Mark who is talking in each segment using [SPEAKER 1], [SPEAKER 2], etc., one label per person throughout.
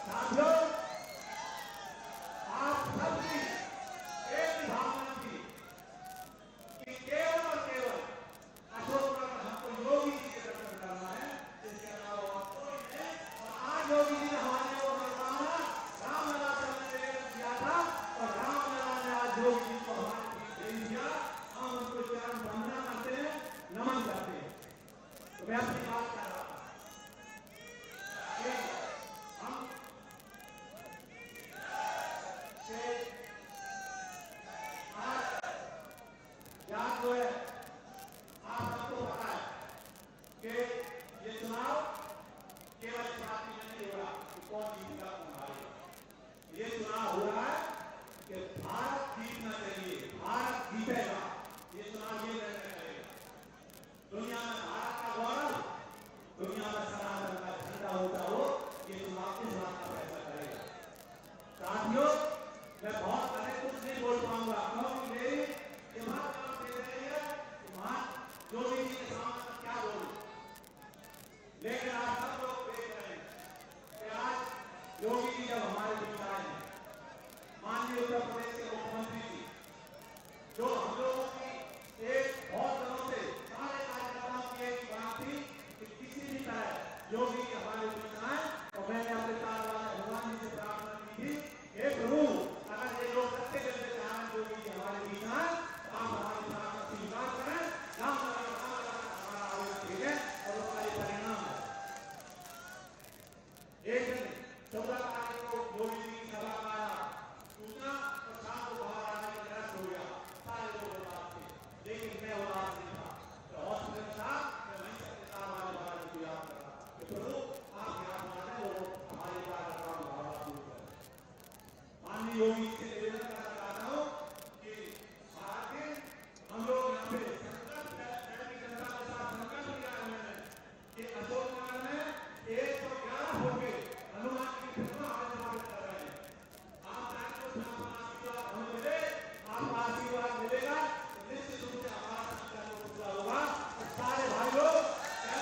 [SPEAKER 1] साथियों, आप सबकी एक ही भावना थी कि केवल और केवल अशोक नगर हमको योगी जी के दर्शन करना है, इसके अलावा और कोई नहीं। और आज योगी जी ने हमारे को करवाना रामलला से हमने निवेदन किया था और रामलला ने आज योगी जी को हमारे बीच भेज दिया। हम उनको चरण वंदना करते हैं, नमन करते हैं। तो मैं अपनी बात कर रहा था कि हम याद जो है आप सबको पता है कि ये चुनाव केवल इस बात में नहीं हो रहा कि कौन जीतेगा कौन हारेगा। ये चुनाव हो रहा है कि भारत जीतना चाहिए, भारत जीतेगा। ये चुनाव ये निर्णय करेगा। दुनिया में भारत का गौरव, दुनिया में सनातन का झंडा होता हो, ये चुनाव इस बात का फैसला करेगा। साथियों, मैं बहुत अधिक कुछ नहीं बोल पाऊंगा क्योंकि मेरी दिमाग काम दे रही है कि वहां योगी जी के सामने क्या बोलूं। लेकिन आप सब लोग देख रहे हैं कि आज योगी जी जब हमारे बीच आए हैं, माननीय उत्तर प्रदेश के मुख्यमंत्री जी, जो हम लोगों की एक बहुत दिनों से सारे कार्यकर्ताओं की एक बात थी कि किसी भी तरह योगी जी हमारे बीच आए। और मैंने अपने भगवान जी से प्रार्थना की थी, हे प्रभु, अगर ये लोग सत्य के लिए चाहें योगी जी हमारे बीच आए, तो आप हमारी प्रार्थना स्वीकार करें। हमारा आवेदन ठीक है और उसका ये परिणाम है। एक दिन 14 तारीख को योगी जी की सभा का आया सूचना और शाम को बाहर आने का निरस्त हो गया। सारे लोग उदास थे, लेकिन मैं उदास नहीं था। तो हॉस्पिटल था, मैं वहीं सत्यता वाले बाबा जी को याद कर रहा कि प्रभु आप याद माने वो हमारी कार्यकर्ताओं को भावना दूर करें। माननीय योगी जी से निवेदन करना चाहता हूँ कि भारतीय हम लोग यहाँ पे संकल्प जनता के साथ संकल्प लिया है मैंने कि अशोक नगर में 111 होंगे हनुमान की प्रतिमा स्थापित कर रहे हैं। आप चाहे तो आशीर्वाद हमें मिले, आपका आशीर्वाद मिलेगा तो निश्चित रूप से हमारा संकल्प पूरा होगा। और सारे भाई लोग हम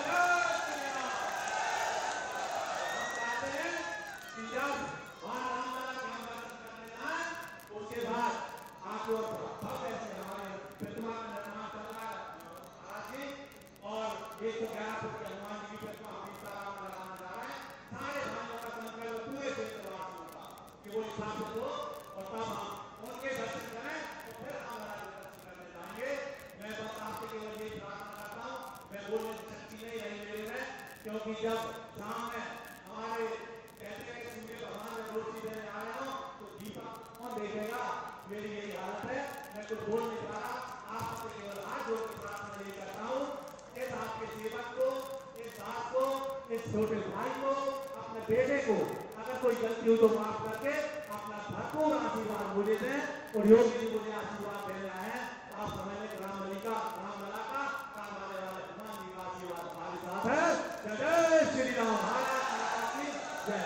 [SPEAKER 1] चाहते हैं कि जब वहां रामलला के हम दर्शन करने जाए तो उसके बाद आप लोग भव्य से हमारे प्रतिमा का निर्माण चल रहा है महाराज जी, और 111 फुट के हनुमान जी की प्रतिमा हम सीताराम लगाने जा रहे हैं। सारे भाइयों का संकल्प पूरे क्षेत्रवासियों का कि वो स्थापित हो और तब हम उनके दर्शन करें तो फिर हमारा दर्शन करने जाएंगे। मैं बस आपसे केवल ये प्रार्थना करता हूँ, मैं बोलने की शक्ति नहीं रही मेरे में, क्योंकि जब शाम में हमारे कहते हैं कि सूर्य भगवान में रोशनी देने आ रहा हूँ तो दीपक कौन देखेगा। मेरी यही हालत है, मैं कुछ बोल नहीं पा रहा। आपसे केवल हाथ जोड़ के प्रार्थना नहीं करता हूँ, इस आपके सेवक को, इस दास को, इस छोटे भाई को, अपने बेटे को अगर कोई गलती हो तो माफ करके अपना भरपूर आशीर्वाद मुझे दें। और योगी जी मुझे आशीर्वाद दे रहा है, आप समझ लें रामलला का काम वाले वाले हनुमान जी का आशीर्वाद हमारे साथ है। जय श्री राम, भारत माता की जय।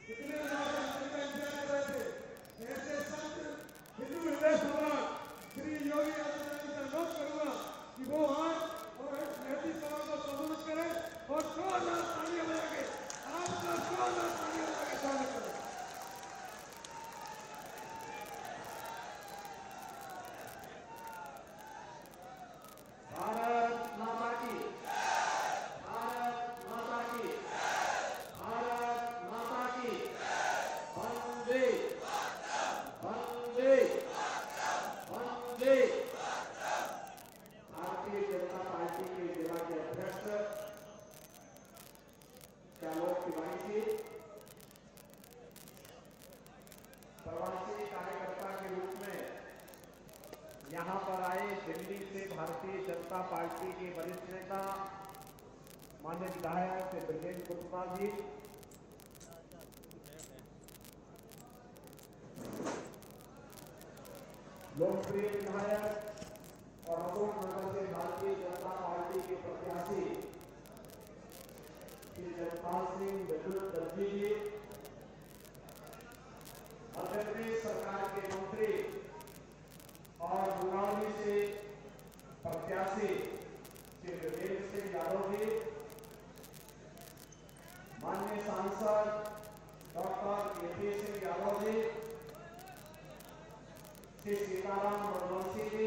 [SPEAKER 2] कितने इंतजार कर रहे थे ऐसे संत हिंदू हृदय सम्राट श्री योगी आदित्यनाथ जी का अनुरोध करूंगा कि वो आज और महती सभा को संबोधित करें और जोरदार तालियां बजा के आपका जोरदार तालियां बजा के स्वागत करें।
[SPEAKER 1] भारत माता की, भारत माता की, भारत माता की, वंदे वंदे वंदे। भारतीय जनता पार्टी के जिला के अध्यक्ष चालोक तिवारी जी, प्रवासी कार्यकर्ता के रूप में यहाँ पर आए दिल्ली से भारतीय जनता पार्टी के वरिष्ठ नेता माननीय विधायक श्री ब्रजेश कुमार जी, लोकप्रिय विधायक और अशोक नगर से भारतीय जनता पार्टी के प्रत्याशी श्री जगपाल सिंह विद्युत दर्जी जी, मध्य प्रदेश सरकार के मंत्री और मुंगावली से प्रत्याशी
[SPEAKER 3] श्री वीरेंद्र सिंह यादव जी, माननीय सांसद डॉक्टर ए.पी. सिंह यादव जी, श्री सीताराम रघुवंशी जी,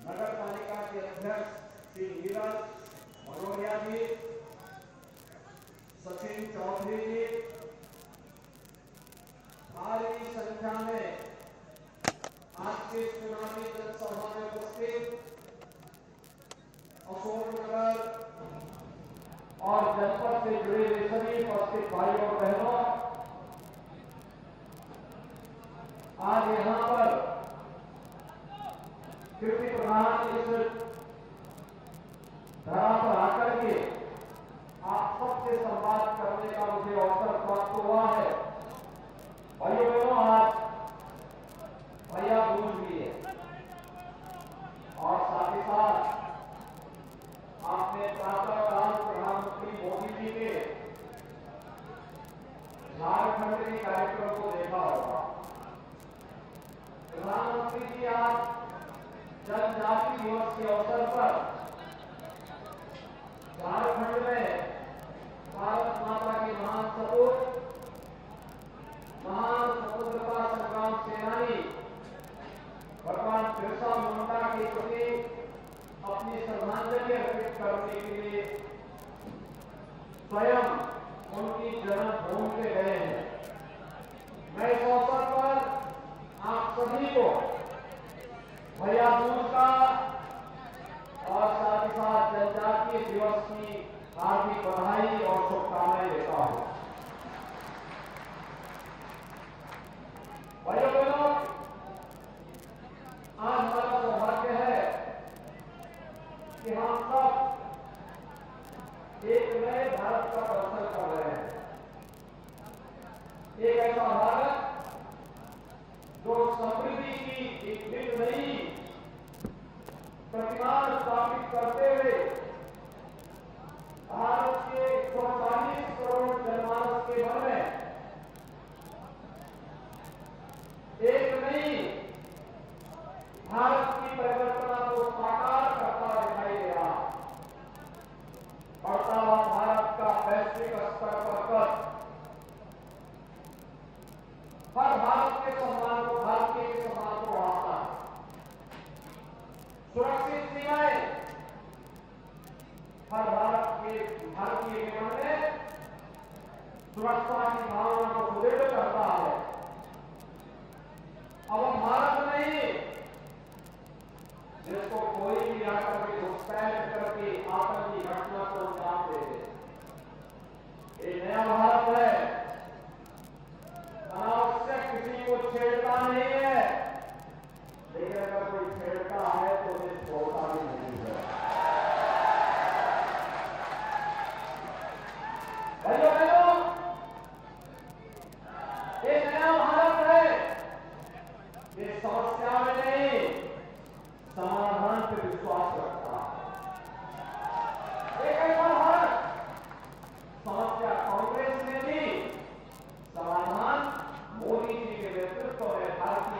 [SPEAKER 3] नगर पालिका के अध्यक्ष श्री नीरज मनोरिया जी, सचिन चौधरी जी, भारी संख्या में आज के चुनावी जनसभा में उपस्थित अशोकनगर और जनपद से जुड़े हुए सभी उपस्थित भाई और बहनों, आज यहां पर कीर्ति प्रधान इस धरा पर आकर के आप सबसे संवाद करने का मुझे अवसर प्राप्त हुआ है। भाइयों बहनों, आज भैया दूज भी है और साथ ही साथ आपने प्रातःकाल प्रधानमंत्री मोदी जी के झारखंड के कार्यक्रम को देखा होगा। प्रधानमंत्री जी आज जनजाति दिवस के अवसर पर झारखंड में भारत माता के महान सपूत, महान स्वतंत्रता संग्राम सेनानी भगवान बिरसा मुंडा के प्रति अपनी श्रद्धांजलि अर्पित करने के लिए स्वयं उनकी जन्मभूमि पे गए हैं। मैं इस अवसर पर आप सभी को भैया दूज का और साथ ही साथ जनजातीय दिवस की हार्दिक बधाई और शुभकामनाएं देता हूं। भाइयों बहनों, आज हमारा सौभाग्य है कि हम सब एक नए भारत का दर्शन कर रहे हैं। एक ऐसा भारत जो समृद्धि की एक भिन्न नई प्रतिमा स्थापित करते हुए भारत के 140 करोड़ जनमानस के मन में एक नई भारत की परिकल्पना को साकार करता दिखाई दे रहा। बढ़ता हुआ भारत का वैश्विक स्तर पर कद हर भारत के सम्मान को, भारतीय के सम्मान को बढ़ाता है। सुरक्षित सीमाएं हर भारतीय के मन में सुरक्षा की भावना को सुदृढ़ करता है। अब हम भारत नहीं जिसको कोई भी आकर के घुसपैठ करके आतंकी घटना को अंजाम दे दे। ये नया भारत है, अनावश्यक किसी को छेड़ता नहीं है, लेकिन अगर कोई छेड़ता है तो उन्हें छोड़ता भी नहीं है। भाइयों बहनों, ये नया भारत है, ये समस्या में नहीं समाधान पर विश्वास रखता है। एक ऐसा भारत, समस्या कांग्रेस में थी, समाधान मोदी जी के नेतृत्व में भारतीय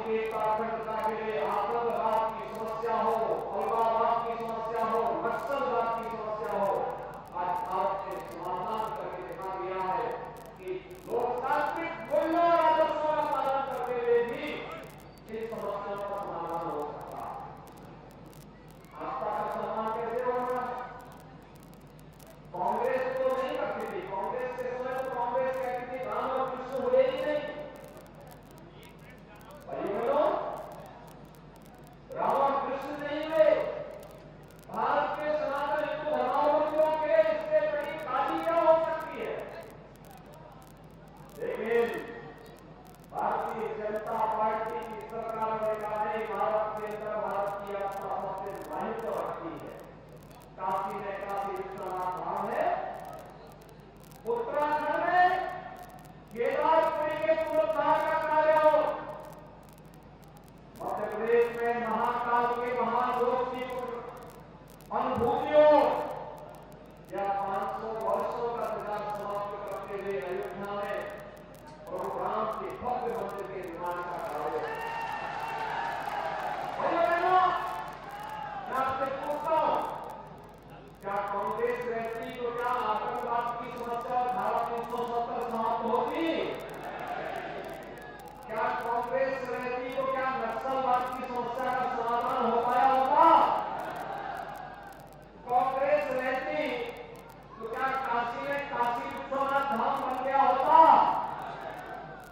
[SPEAKER 3] की एकता अखंडता के लिए आतंकवाद की समस्या हो, अलगाववाद की समस्या हो, नक्सलवाद की समस्या हो, आज भारत ने समाधान करके दिखा दिया है कि लोकतांत्रिक मूल्यों और आदर्शों का पालन करते हुए भी इस समस्या का समाधान हो सकता है। आस्था का सम्मान कैसे होगा? कांग्रेस तो नहीं करती थी, कांग्रेस के समय तो कांग्रेस कहती थी राम और कृष्ण हुए ही नहीं। राम और कृष्ण नहीं हुए। भारत के सनातन हिंदू धर्मावलंबियों के लिए इससे बड़ी काली क्या हो सकती है? लेकिन भारतीय जनता पार्टी की सरकार ने कहा है भारत के अंदर भारत की आस्था सबसे महत्व रखती है। काशी में काशी विश्वनाथ धाम है, उत्तराखंड में केदारपुरी के पुनरुद्धार का कार्य हो, मध्य प्रदेश में महाकाल के महायोग की अनुभूतियों या 500 वर्षों का प्रचार समाप्त करते हुए अयोध्या में प्रभु राम के भव्य मंदिर के निर्माण का कार्य। भाइयों बहनों, मैं आपसे पूछता हूं, क्या कांग्रेस रहती तो क्या आतंकवाद की समस्या धारा 370 समाप्त होती? क्या कांग्रेस रहती तो क्या नक्सलवाद की समस्या का समाधान हो पाया होता? कांग्रेस रहती तो क्या काशी में काशी विश्वनाथ धाम बन गया होता?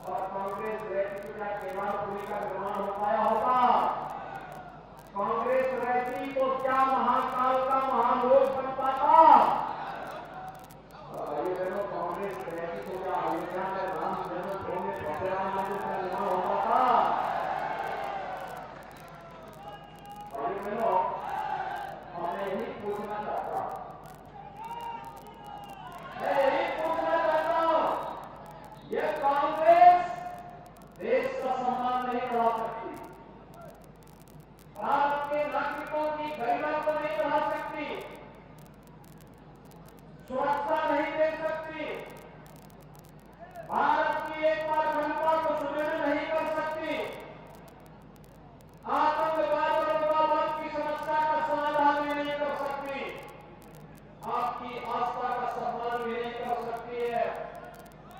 [SPEAKER 3] और कांग्रेस रहती तो क्या केदारपुरी का निर्माण हो पाया होता? कांग्रेस रहती तो क्या महाकाल का महालोक बन पाता? भाइयों बहनों, कांग्रेस रहती तो क्या अयोध्या में राम जन्मभूमि भव्य राम मंदिर का निर्माण हो पाता? भाइयों बहनों, मैं यही पूछना चाहता हूं, यह कांग्रेस देश का सम्मान नहीं बढ़ा सकती, भारत के नागरिकों की गरिमा को नहीं बढ़ा सकती, सुरक्षा नहीं दे सकती, भारत की एकता अखंडता को सुदृढ़ नहीं कर सकती, आतंकवाद और उग्रवाद की समस्या का समाधान भी नहीं कर सकती, आपकी आस्था का सम्मान भी नहीं कर सकती है।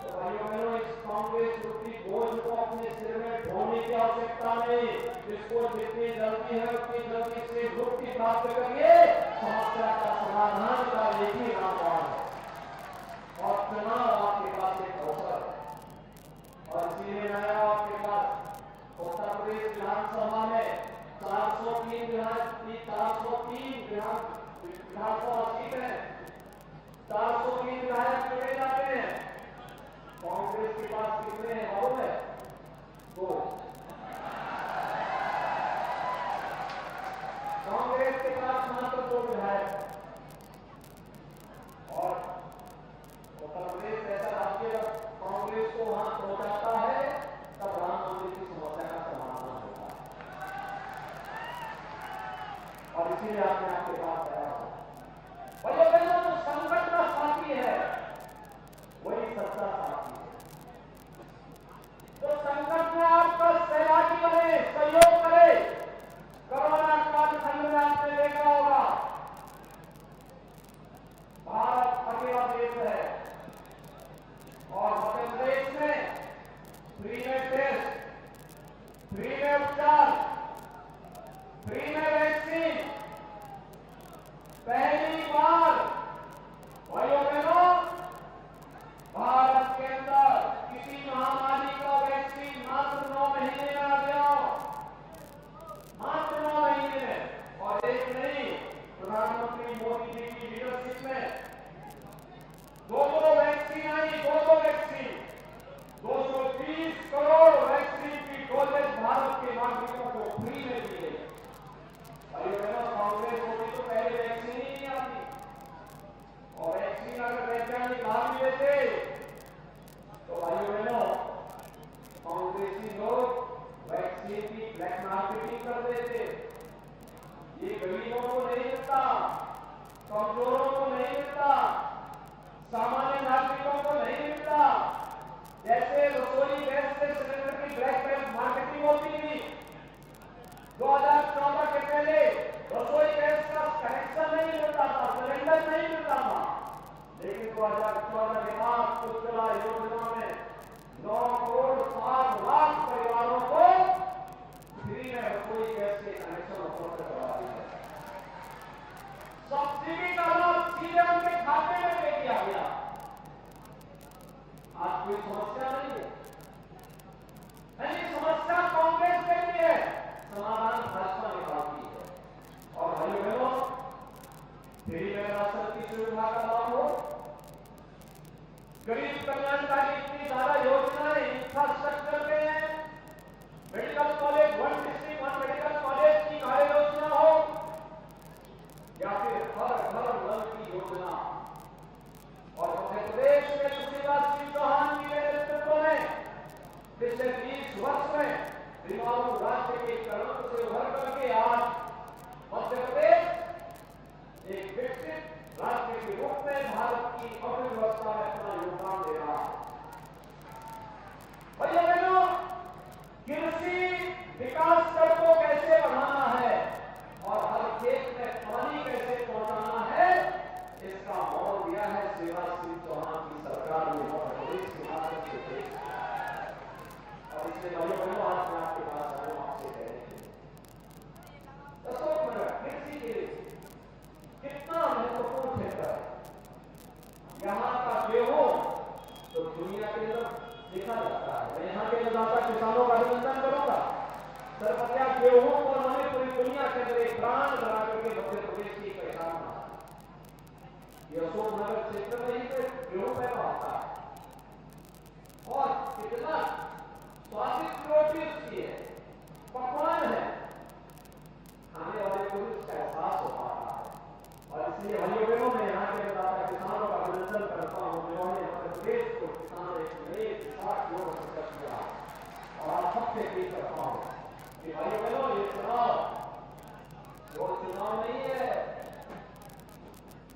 [SPEAKER 3] तो भाइयों बहनों, इस कांग्रेस रूपी बोझ को अपने सिर में ढोने की आवश्यकता नहीं, इसको जितनी जल्दी है उतनी जल्दी से मुक्ति प्राप्त करिए। समस्या का समाधान का एक ही रामबाण है और चुनाव आपके पास एक अवसर है। और इसीलिए मैं आपके पास उत्तर प्रदेश विधानसभा में 403 विधानसभा सीट है, 403 विधायक चुने जाते हैं। कांग्रेस के पास कितने हैं मालूम है? 2। कांग्रेस के पास मात्र 2 विधायक और उत्तर प्रदेश ऐसा राज्य कांग्रेस को वहां पहुंचाता है तब राम मंदिर की समस्या का समाधान होता है। और इसीलिए आपने आपके पास तैयार हो। भाइयों बहनों, जो संकट का साथी है वही सच्चा साथी है। तो संकट में आपका सहयोगी बने, सहयोग करे। कोरोना कालखंड में आपने देखा होगा भारत अकेला देश है और मध्य प्रदेश में फ्री में टेस्ट, फ्री में उपचार, फ्री में वैक्सीन, पहली बार भाइयों बहनों भारत के अंदर किसी महामारी का वैक्सीन मात्र 9 महीने में आ गया, मात्र 9 महीने में। और एक नहीं, प्रधानमंत्री मोदी जी की लीडरशिप में 2 वैक्सीन आई, 2 वैक्सीन, 230 करोड़ वैक्सीन की डोजेज भारत के नागरिकों को फ्री में दी गई। भाइयों बहनों, कांग्रेस होती तो पहले वैक्सीन ही नहीं आती, और वैक्सीन अगर वैज्ञानिक भाग लेते तो भाइयों बहनों कांग्रेसी लोग वैक्सीन की ब्लैक मार्केटिंग कर देते। ये गरीबों को नहीं मिलता, कमजोरों को नहीं मिलता, सामान्य नागरिकों को नहीं मिलता। जैसे रसोई गैस से सिलेंडर की ब्लैक मार्केटिंग होती थी, राज्य के कलंक से उभर करके आज मध्य प्रदेश एक विकसित राज्य के रूप में भारत की अर्थव्यवस्था में अपना योगदान दे रहा है। भैया बहनों, कृषि विकास दर को कैसे बढ़ाना है और हर खेत में पानी कैसे पहुंचाना है, इसका मॉडल दिया है शिवराज सिंह चौहान की सरकार ने मध्य प्रदेश के माध्यम से पेश किया है। और इसलिए भाइयों बहनों, आज मैं आपके पास आया हूं आपसे कहने के लिए अशोकनगर कृषि के लिए कितना महत्वपूर्ण क्षेत्र है। यहाँ का गेहूं तो दुनिया के अंदर देखा जाता है। मैं यहाँ के अन्नदाता किसानों का अभिनंदन करूंगा। सरपतिया गेहूं को उन्होंने पूरी दुनिया के अंदर एक ब्रांड बना करके मध्य प्रदेश की पहचान बना। ये अशोकनगर क्षेत्र में ही तो गेहूं पैदा होता है और कितना स्वादिष्ट रोटी उसकी है, पकवान है, खाने वाले को भी उसका एहसास हो पाता है। और इसलिए भाइयों बहनों, मैं यहाँ के अन्नदाता किसानों का अभिनंदन करता हूँ जिन्होंने मध्य प्रदेश को किसान एक नए विशाल योग किया। और आप सबसे अपील करता हूँ कि भाइयों बहनों, ये चुनाव नहीं है,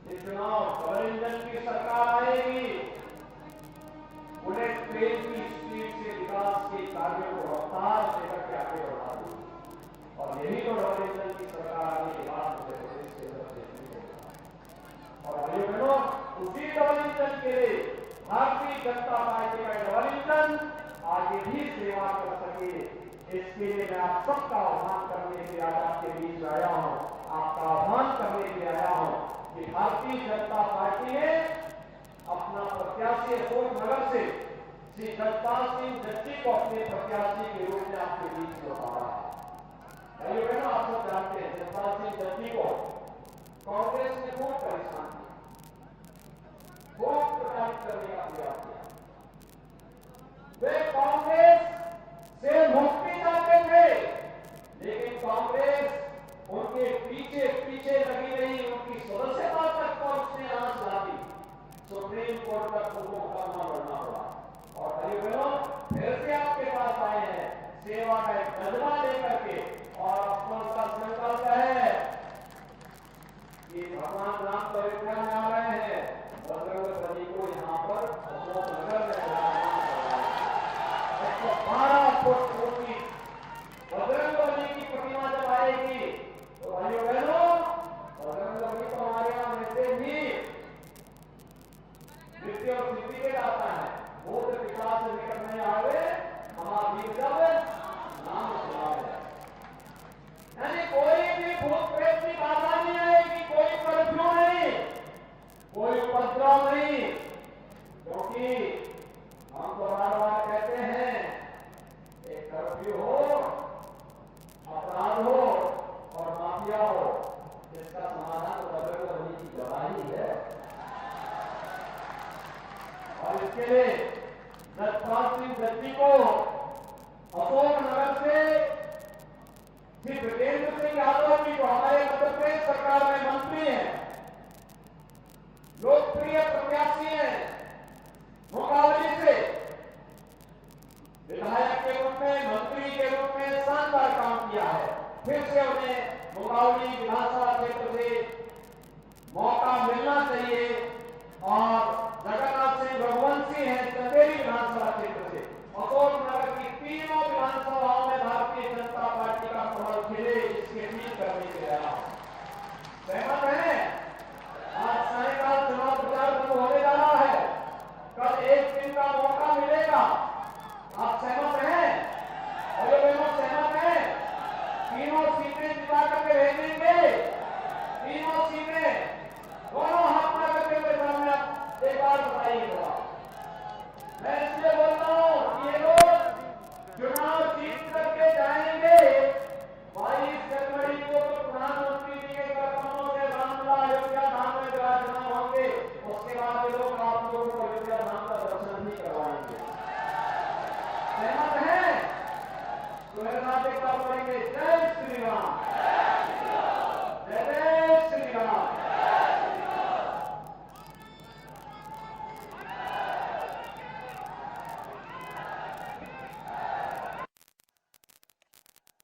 [SPEAKER 3] ये चुनाव डबल इंजन की सरकार आएगी। बुलेट ट्रेन की स्पीड से विकास के कार्यों को रफ्तार देकर के आगे बढ़ा दी। और यही तो डबल इंजन की सरकार आने के बाद मध्य प्रदेश के अंदर देखने को मिला। और भाइयों बहनों, उसी डबल इंजन के लिए भारतीय जनता पार्टी का डबल इंजन आगे भी सेवा कर सके, इसके लिए मैं आप सबका आह्वान करने के लिए आज आपके बीच आया हूं। आपका आह्वान करने के लिए आया हूं कि भारतीय जनता पार्टी ने अपना प्रत्याशी अशोकनगर से श्री जगपाल सिंह जज्जी को अपने प्रत्याशी के रूप में आपके बीच में उतारा है। भाइयों बहनों, आप सब जानते हैं जगपाल सिंह जज्जी को कांग्रेस ने खूब परेशान किया, खूब प्रचारित करने का प्रयास किया। वे कांग्रेस से मुक्ति चाहते थे, लेकिन कांग्रेस उनके पीछे पीछे लगी रही, उनकी सदस्यता तक पहुंचने आंच ला दी। सुप्रीम कोर्ट तक उनको मुकदमा लड़ना पड़ा। और भाइयों बहनों, फिर से आपके पास आए हैं सेवा का एक जज्बा लेकर के, और अपना का संकल्प है कि भगवान राम को अयोध्या में आ रहे हैं, बजरंगबली को यहाँ पर अशोकनगर में 12 फुट ऊंची बजरंगबली की प्रतिमा जब आएगी तो भाइयों बहनों, बजरंगबली तो हमारे यहाँ वैसे भी नृत्य और सिद्धि के आता है। भूत पिशाच से निकट नहीं आवे, हमारा वीर जब नाम सुनावे। यानी कोई भी भूत प्रेत की बाधा नहीं आएगी, कोई कर्फ्यू नहीं, कोई उपद्रव नहीं, क्योंकि हम तो बार बार कहते हैं एक कर्फ्यू हो, अपराध हो और माफिया हो, इसका समाधान तो बजरंगबली की गवाही है। और इसके लिए जगपाल सिंह जज्जी को अशोकनगर से श्री ब्रजेंद्र सिंह यादव जी को हमारे मध्य प्रदेश सरकार में मंत्री हैं, लोकप्रिय प्रत्याशी हैं, मुकाबले से विधायक के रूप में, मंत्री के रूप में शानदार काम किया है। फिर से उन्हें मुंगावली विधानसभा क्षेत्र से मौका मिलना चाहिए। और जगन्नाथ सिंह रघुवंशी हैं चंदेरी विधानसभा क्षेत्र से, अशोकनगर की तीनों विधानसभाओं में भारतीय जनता पार्टी का कमल खिले, इसके अपील करने के लिए सहमत है। आज सायकाल चुनाव प्रचार शुरू होने जा रहा है, कल एक दिन का मौका मिलेगा, आप सहमत हैं? अरे बहनों, सहमत हैं? तीनों सीटें जिता करके भेजेंगे, तीनों सीटें, दोनों हाथ में करके मेरे सामने आप एक बार बताइए। मैं इसलिए बोलता हूं कि ये लोग चुनाव जीत करके जाएंगे। 22 जनवरी को तो प्रधानमंत्री जी के कदमों से रामलला अयोध्या धाम में विराजमान होंगे, उसके बाद ये लोग आप लोगों को अयोध्या धाम का दर्शन भी करवाएंगे। सहमत है? तो मेरे साथ एक बार बोलेंगे, जय श्री राम।